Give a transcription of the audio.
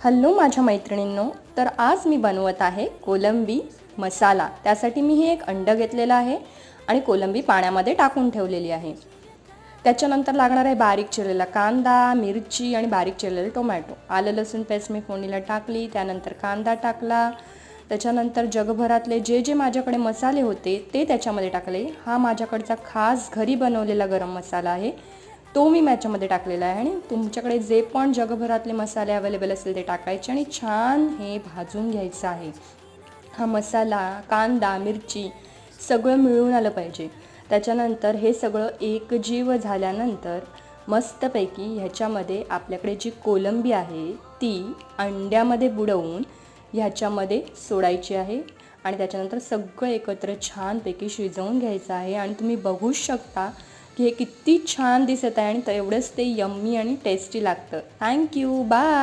Hello माझ्या मैत्रिणींनो, तर आज मी बनवत आहे कोलंबी मसाला। त्यासाठी मी हे एक अंड घेतलेलं आहे आणि कोलंबी पाण्यामध्ये टाकून ठेवलेली आहे। त्याच्यानंतर लागणार आहे बारीक चिरलेला कांदा, मिरची आणि बारीक चिरलेले टोमॅटो। आलं लसूण पेस्ट मी फोडणीला टाकली, त्यानंतर कांदा टाकला, त्याच्यानंतर जगभरातले जे जे माझ्याकडे मसाले होते ते त्याच्यामध्ये टाकले। हा माझ्याकडचा खास घरी बनवलेला गरम मसाला आहे, तो मी याच्यामध्ये टाकलेला आहे। आणि तुमच्याकडे जे पण जगभरातले मसाले अवेलेबल असतील ते टाकायचे आणि छान हे भाजून घ्यायचं आहे। हा मसाला, कांदा, मिरची सगळं मिळून आलं पाहिजे। त्याच्यानंतर हे सगळं एकजीव झाल्यानंतर मस्तपैकी ह्याच्यामध्ये आपल्याकडे जी कोलंबी आहे ती अंड्यामध्ये बुडवून ह्याच्यामध्ये सोडायची आहे आणि त्याच्यानंतर सगळं एकत्र छानपैकी शिजवून घ्यायचं आहे। आणि तुम्ही बघू शकता की हे किती छान दिसत आहे आणि तेवढंच ते यम्मी आणि टेस्टी लागतं। Thank you, bye.